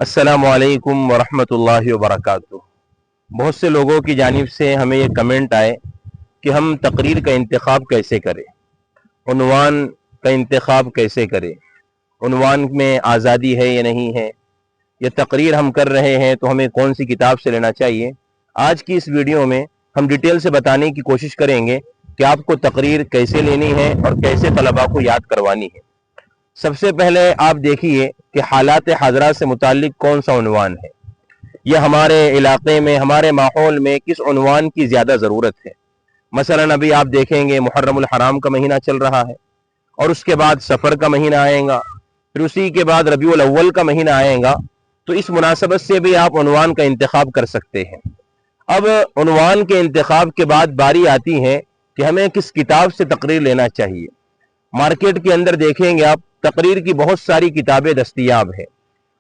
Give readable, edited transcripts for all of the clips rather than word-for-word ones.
अस्सलामु अलैकुम वरहमतुल्लाहि वबरकातुह। बहुत से लोगों की जानिब से हमें ये कमेंट आए कि हम तकरीर का इंतखाब कैसे करें, उन्वान का इंतखाब कैसे करें, उन्वान में आज़ादी है या नहीं है, ये तकरीर हम कर रहे हैं तो हमें कौन सी किताब से लेना चाहिए। आज की इस वीडियो में हम डिटेल से बताने की कोशिश करेंगे कि आपको तकरीर कैसे लेनी है और कैसे तलबा को याद करवानी है। सबसे पहले आप देखिए कि हालात हाजरा से मुतालिक कौन सा उन्वान है, यह हमारे इलाके में, हमारे माहौल में किस उन्वान की ज़्यादा ज़रूरत है। मसलन अभी आप देखेंगे मुहर्रमुल हराम का महीना चल रहा है और उसके बाद सफ़र का महीना आएगा, फिर उसी के बाद रबीउल अव्वल का महीना आएगा। तो इस मुनासबत से भी आप उन्वान का इंतखाब कर सकते हैं। अब उन्वान के इंतखाब के बाद बारी आती है कि हमें किस किताब से तकरीर लेना चाहिए। मार्केट के अंदर देखेंगे आप तकरीर की बहुत सारी किताबें दस्तयाब हैं।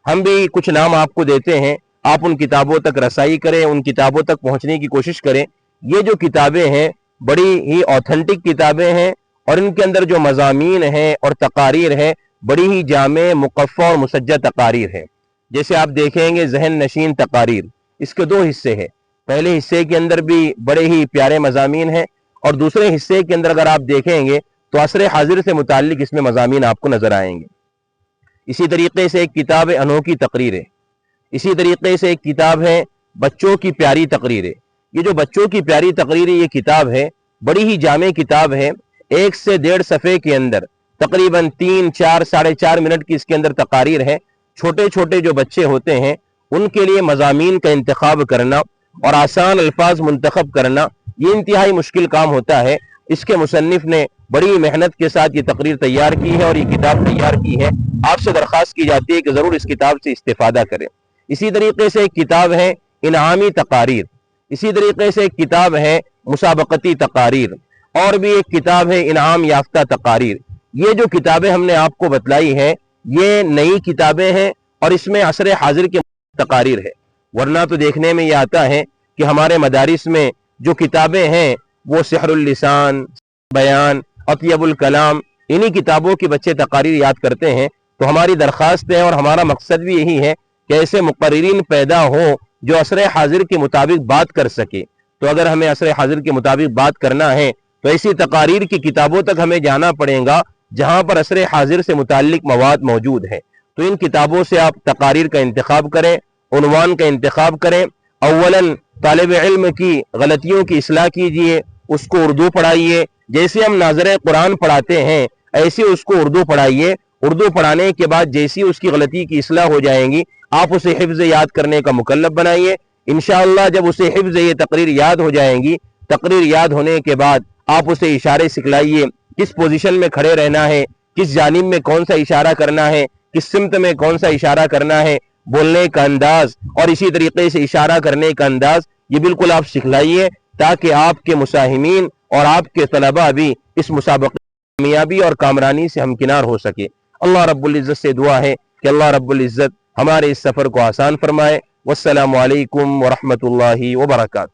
हम भी कुछ नाम आपको देते हैं, आप उन किताबों तक रसाई करें, उन किताबों तक पहुंचने की कोशिश करें। ये जो किताबें हैं बड़ी ही ऑथेंटिक किताबें हैं और इनके अंदर जो मज़ामीन हैं और तकारीर है बड़ी ही जामे, मुकफ़ा और मुसज्जा तकारीर है। जैसे आप देखेंगे ज़हन नशीन तकारीर, इसके दो हिस्से हैं। पहले हिस्से के अंदर भी बड़े ही प्यारे मज़ामीन हैं और दूसरे हिस्से के अंदर अगर आप देखेंगे तो असर हाजिर से मुताल्लिक इसमें मज़ामीन आपको नजर आएंगे। इसी तरीके से एक किताब है अनोखी तकरीरें, इसी तरीके से एक किताब है बच्चों की प्यारी तकरीरें। ये जो बच्चों की प्यारी तकरीरें ये किताब है बड़ी ही जामे किताब है। 1 से 1.5 सफ़े के अंदर तकरीबन 3, 4, 4.5 मिनट की इसके अंदर तकारीर है। छोटे छोटे जो बच्चे होते हैं उनके लिए मज़ामीन का इंतखाब करना और आसान अल्फाज मुंतखब करना ये इंतहाई मुश्किल काम होता है। इसके मुसन्निफ ने बड़ी मेहनत के साथ ये तकरीर तैयार की है और ये किताब तैयार की है। आपसे दरख्वास्त की जाती है कि ज़रूर इस किताब से इस्तिफादा करें। इसी तरीके से एक किताब है इनामी तकारीर, इसी तरीके से एक किताब है मुसाबकती तकारीर और भी एक किताब है इनाम याफ्ता तकारीर। ये जो किताबें हमने आपको बतलाई है ये नई किताबें हैं और इसमें असर हाजिर के तकारीर है। वरना तो देखने में ये आता है कि हमारे मदारिस में जो किताबें हैं वो सिहरुल लिसान, बयान, अत्यबुल कलाम, इन्हीं किताबों की बच्चे तकारीर याद करते हैं। तो हमारी दरख्वास्त है और हमारा मकसद भी यही है कि ऐसे मुक़र्रिरीन पैदा हो जो असर हाजिर के मुताबिक बात कर सके। तो अगर हमें असर हाजिर के मुताबिक बात करना है तो ऐसी तकारीर की किताबों तक हमें जाना पड़ेगा जहाँ पर असर हाजिर से मुताल्लिक मवाद मौजूद है। तो इन किताबों से आप तकारीर का इंतखाब करें, उन्वान का इंतखाब करें। अव्वलन तालिब इल्म की गलतियों की इस्लाह कीजिए, उसको उर्दू पढ़ाइए। जैसे हम नाज़रे कुरान पढ़ाते हैं ऐसे उसको उर्दू पढ़ाइए। उर्दू पढ़ाने के बाद जैसी उसकी गलती की इस्लाह हो जाएंगी आप उसे हिफ्ज़ याद करने का मुकल्लफ बनाइए। इंशाअल्लाह जब उसे हिफ्ज़ ये तकरीर याद हो जाएंगी, तकरीर याद होने के बाद आप उसे इशारे सिखलाइए, किस पोजीशन में खड़े रहना है, किस जानिब में कौन सा इशारा करना है, किस सिमत में कौन सा इशारा करना है, बोलने का अंदाज और इसी तरीके से इशारा करने का अंदाज, ये बिल्कुल आप सिखलाइए ताकि आपके मुसाहिमीन और आपके तलबा भी इस मुसाबक़े कामयाबी और कामरानी से हमकिनार हो सके। अल्लाह रब्बुल इज़्ज़त से दुआ है कि अल्लाह रब्बुल इज़्ज़त हमारे इस सफ़र को आसान फरमाए। वस्सलामु अलैकुम व रहमतुल्लाहि व बरकातुहू।